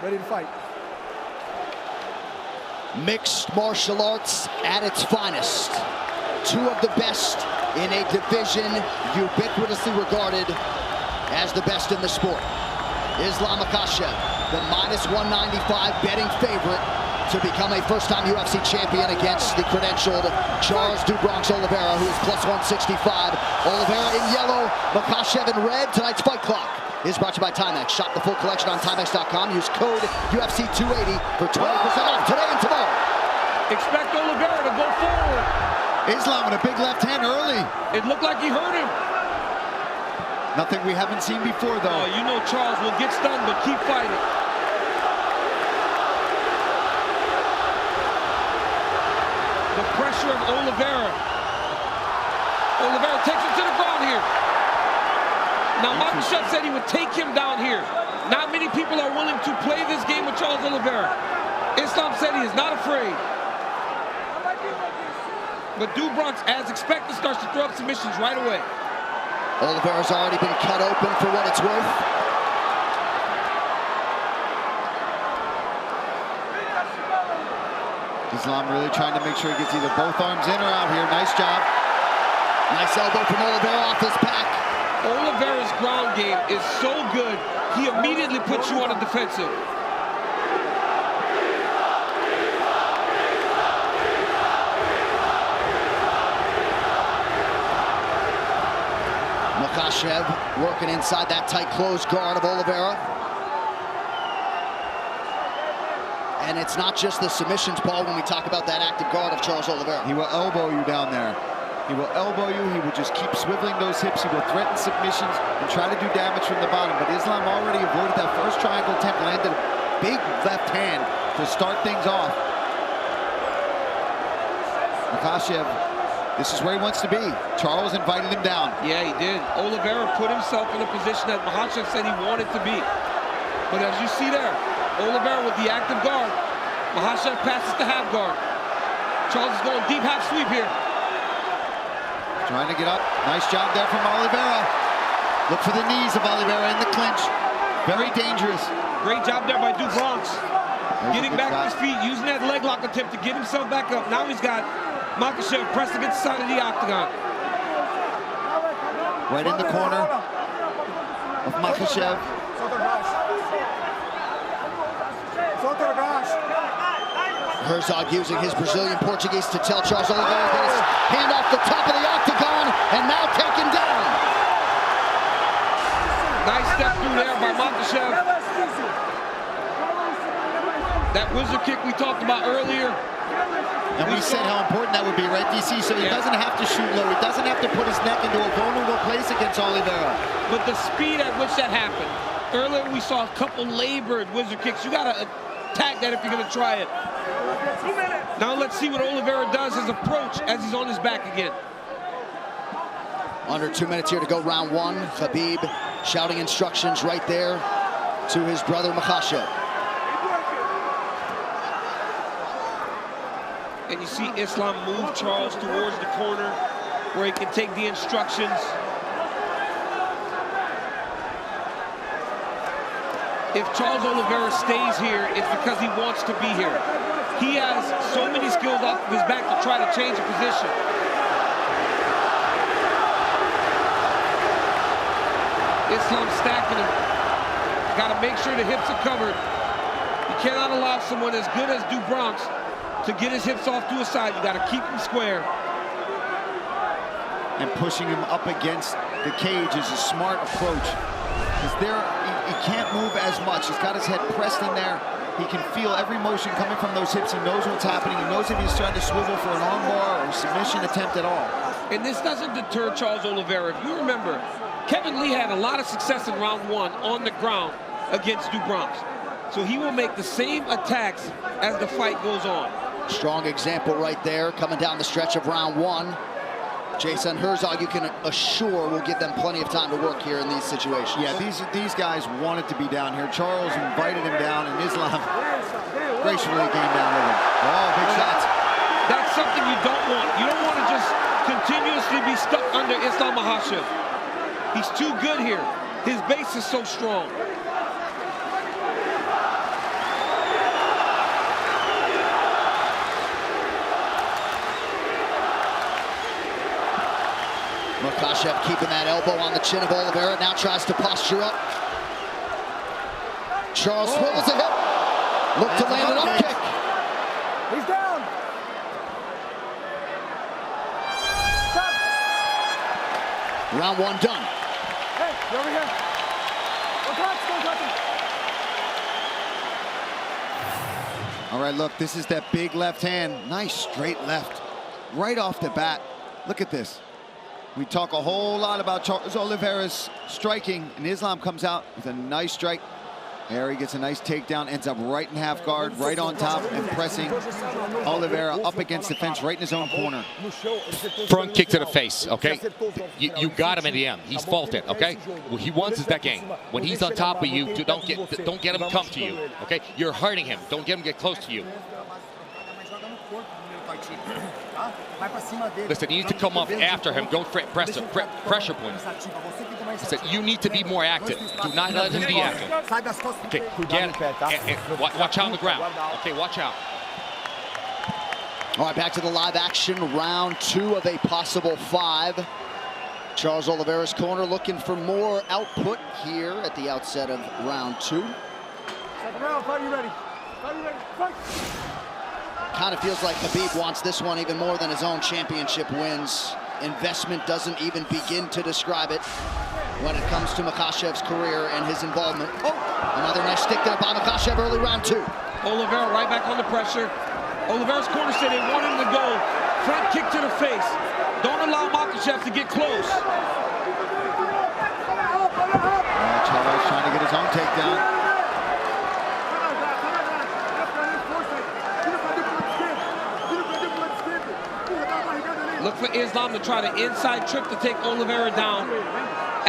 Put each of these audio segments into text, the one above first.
ready to fight. Mixed martial arts at its finest. Two of the best in a division ubiquitously regarded as the best in the sport. Ислам Махачев, the -195 betting favorite to become a first-time UFC champion against the credentialed Charles "Do Bronx" Oliveira, who is +165. Oliveira in yellow, Makachev in red. Tonight's Fight Clock is brought to you by Timex. Shop the full collection on Timex.com. Use code UFC280 for 20% off today and tomorrow. Expect Oliveira to go forward. Islam with a big left hand early. It looked like he hurt him. Nothing we haven't seen before, though. Oh, you know Charles will get stunned, but keep fighting. The pressure of Oliveira. Oliveira takes him to the ground here. Now, Makachev said he would take him down here. Not many people are willing to play this game with Charles Oliveira. Islam said he is not afraid. But Do Bronx, as expected, starts to throw up submissions right away. Oliveira's already been cut open for what it's worth. Islam really trying to make sure he gets either both arms in or out here. Nice job. Nice elbow from Oliveira off his back. Oliveira's ground game is so good, he immediately puts you on the defensive. Makachev working inside that tight closed guard of Oliveira. And it's not just the submissions, Paul, when we talk about that active guard of Charles Oliveira. He will elbow you down there. He will elbow you. He will just keep swiveling those hips. He will threaten submissions and try to do damage from the bottom. But Islam already avoided that first triangle attempt, landed a big left hand to start things off. Makachev, this is where he wants to be. Charles invited him down. Yeah, he did. Oliveira put himself in a position that Makachev said he wanted to be. But as you see there, Oliveira with the active guard. Makachev passes to half guard. Charles is going deep half sweep here. Trying to get up. Nice job there from Oliveira. Look for the knees of Oliveira in the clinch. Very dangerous. Great job there by Do Bronx. Getting back to his feet, using that leg lock attempt to get himself back up. Now he's got Makachev pressed against the side of the octagon. Right in the corner of Makachev. Herzog using his Brazilian Portuguese to tell Charles Oliveira that his hand off the top of the octagon and now taken down. Nice step through there by Makachev. That wizard kick we talked about earlier. And we said how important that would be, right, DC? So he doesn't have to shoot low. He doesn't have to put his neck into a vulnerable place against Oliveira. But the speed at which that happened. Earlier we saw a couple labored wizard kicks. You got to attack that if you're going to try it. Now let's see what Oliveira does, his approach as he's on his back again. Under 2 minutes here to go, round one. Khabib shouting instructions right there to his brother Makachev. And you see Islam move Charles towards the corner where he can take the instructions. If Charles Oliveira stays here, it's because he wants to be here. He has so many skills off of his back to try to change the position. Islam stacking him. Got to make sure the hips are covered. You cannot allow someone as good as Do Bronx to get his hips off to a side. You got to keep him square. And pushing him up against the cage is a smart approach. Because there, he can't move as much. He's got his head pressed in there. He can feel every motion coming from those hips. He knows what's happening. He knows if he's trying to swivel for an armbar or a submission attempt at all. And this doesn't deter Charles Oliveira. If you remember, Kevin Lee had a lot of success in round one on the ground against Do Bronx. So he will make the same attacks as the fight goes on. Strong example right there coming down the stretch of round one. Jason Herzog, you can assure, will give them plenty of time to work here in these situations. Yeah, these guys wanted to be down here. Charles invited him down, and Islam gracefully came down with him. Oh, big shots. That's something you don't want. You don't want to just continuously be stuck under Ислам Махачев. He's too good here. His base is so strong. Makhachev keeping that elbow on the chin of Oliveira. Now tries to posture up. Charles swivels a hip. Look to land an up kick. He's down. Round one done. Hey, you over here. Don't touch him. All right, look, this is that big left hand. Nice straight left. Right off the bat. Look at this. We talk a whole lot about Charles Oliveira's striking, and Islam comes out with a nice strike. There he gets a nice takedown, ends up right in half guard, right on top, and pressing Oliveira up against the fence, right in his own corner. Front kick to the face, okay? You got him in the end. He's faulted, okay? What he wants is that game. When he's on top of you, don't get him come to you, okay? You're hurting him. Don't get him get close to you. Listen, you need to come up after him. Don't press him. Pressure point. Listen, you need to be more active. Do not let him be active. Okay, get it. Watch out on the ground. Okay, watch out. All right, back to the live action. Round two of a possible 5. Charles Oliveira's corner looking for more output here at the outset of round 2. Second round, fight you ready. Fight you ready. Fight. Kind of feels like Khabib wants this one even more than his own championship wins. Investment doesn't even begin to describe it when it comes to Makhachev's career and his involvement. Oh, another nice stick there by Makhachev early round 2. Oliveira right back on the pressure. Oliveira's corner said they want him to go. Front kick to the face. Don't allow Makhachev to get close. Charles trying to get his own takedown. Look for Islam to try the inside trip to take Oliveira down.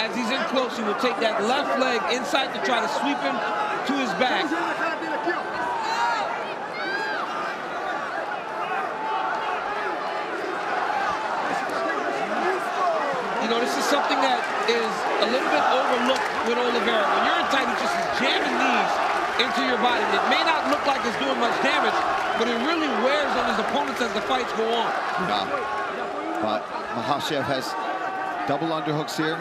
As he's in close, he will take that left leg inside to try to sweep him to his back. You know, this is something that is a little bit overlooked with Oliveira. When you're in tight, he just is jamming knees into your body. It may not look like it's doing much damage, but it really wears on his opponents as the fights go on. Yeah. But Makhachev has double underhooks here.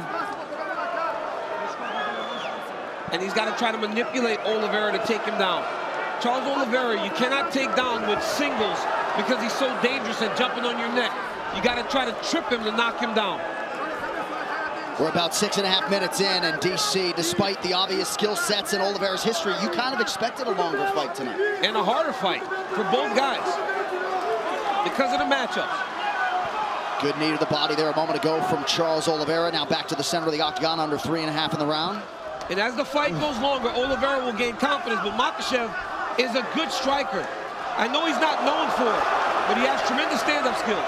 And he's got to try to manipulate Oliveira to take him down. Charles Oliveira, you cannot take down with singles because he's so dangerous and jumping on your neck. You got to try to trip him to knock him down. We're about 6.5 minutes in, and DC, despite the obvious skill sets in Oliveira's history, you kind of expected a longer fight tonight. And a harder fight for both guys because of the matchups. Good knee to the body there a moment ago from Charles Oliveira. Now back to the center of the octagon, under 3.5 in the round. And as the fight goes longer, Oliveira will gain confidence, but Makhachev is a good striker. I know he's not known for it, but he has tremendous stand-up skills.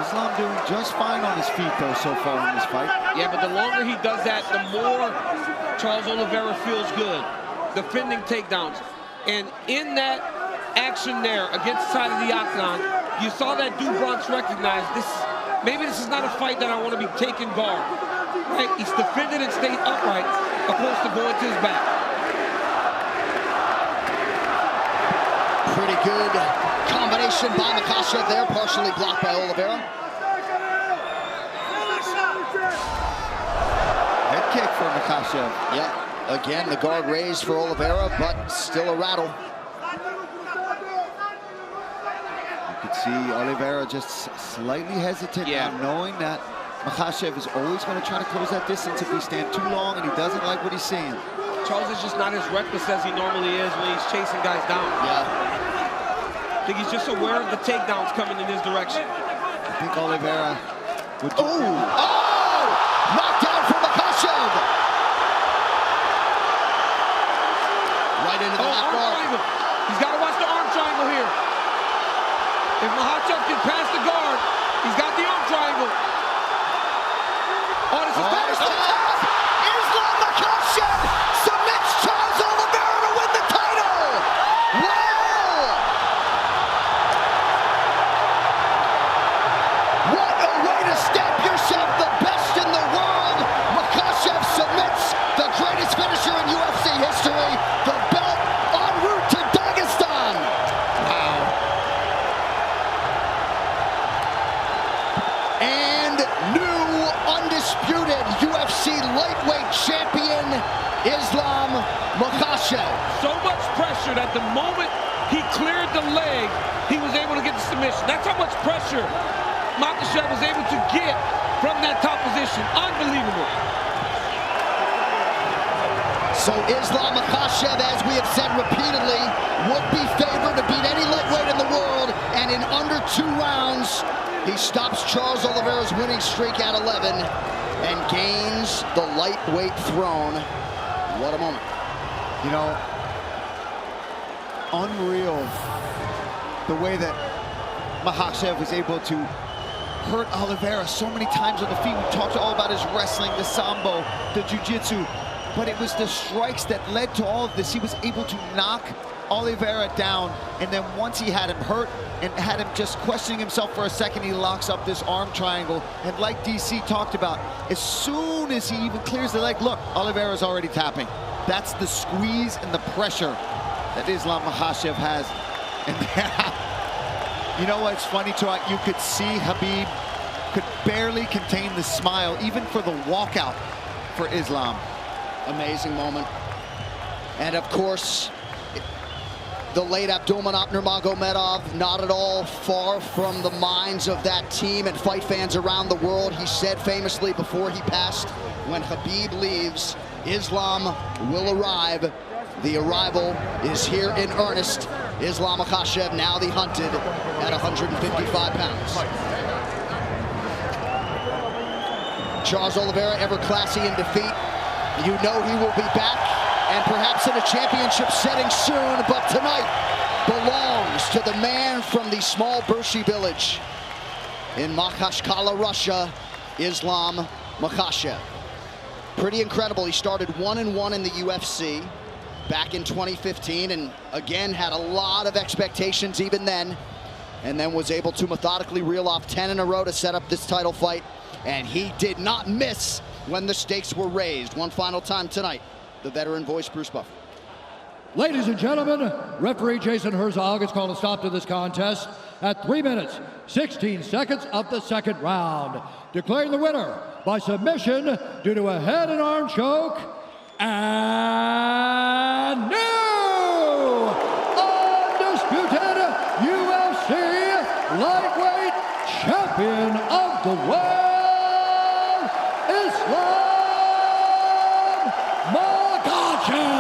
Islam doing just fine on his feet, though, so far in this fight. Yeah, but the longer he does that, the more Charles Oliveira feels good, defending takedowns. And in that action there against the side of the octagon, you saw that Du Bronx recognize this. Maybe this is not a fight that I want to be taking guard. Right? He's defended and stayed upright, opposed to going to his back. Pretty good combination by Makhachev there, partially blocked by Oliveira. Head kick for Makhachev. Yeah, again, the guard raised for Oliveira, but still a rattle. You could see Oliveira just slightly hesitant now, knowing that Makhachev is always going to try to close that distance if we stand too long, and he doesn't like what he's seeing. Charles is just not as reckless as he normally is when he's chasing guys down. Yeah. I think he's just aware of the takedowns coming in his direction. I think Oliveira would do... Oh! Knockdown from Makhachev! Right into the left guard. He's got to watch the arm triangle here. If Makhachev can pass the guard, he's got the arm triangle. Oh, this is Islam Mahachев submits Charles Oliveira to win the title! Wow! What a way to stamp yourself the best in the world! Mahachев submits the greatest finisher in UFC history. The belt on undisputed UFC lightweight champion, Ислам Махачев. So much pressure that the moment he cleared the leg, he was able to get the submission. That's how much pressure Makachev was able to get from that top position. Unbelievable. So Ислам Machashev, as we have said repeatedly, would be favored to beat any lightweight in the world, and in under 2 rounds, he stops Charles Oliveira's winning streak at 11 and gains the lightweight throne. What a moment. You know, unreal the way that Makhachev was able to hurt Oliveira so many times on the feet. We talked all about his wrestling, the sambo, the jiu-jitsu, but it was the strikes that led to all of this. He was able to knock Oliveira down, and then once he had him hurt and had him just questioning himself for a second, he locks up this arm triangle. And like DC talked about, as soon as he even clears the leg, look, Oliveira's already tapping. That's the squeeze and the pressure that Ислам Махачев has. And you know what's funny, too? You could see Khabib could barely contain the smile, even for the walkout for Islam. Amazing moment. And of course, the late Abdulmanap Nurmagomedov, not at all far from the minds of that team and fight fans around the world. He said famously before he passed, when Khabib leaves, Islam will arrive. The arrival is here in earnest. Ислам Махачев, now the hunted at 155 pounds. Charles Oliveira, ever classy in defeat. You know he will be back, and perhaps in a championship setting soon, but tonight belongs to the man from the small Bershi village in Makhachkala, Russia, Ислам Махачев. Pretty incredible. He started 1-1 in the UFC back in 2015, and again had a lot of expectations even then, and then was able to methodically reel off 10 in a row to set up this title fight, and he did not miss when the stakes were raised. One final time tonight, the veteran voice, Bruce Buffer. Ladies and gentlemen, referee Jason Herzog has called a stop to this contest at 3 minutes, 16 seconds of the second round, declaring the winner by submission due to a head and arm choke, and new undisputed UFC lightweight champion of the world, Ислам Махачев.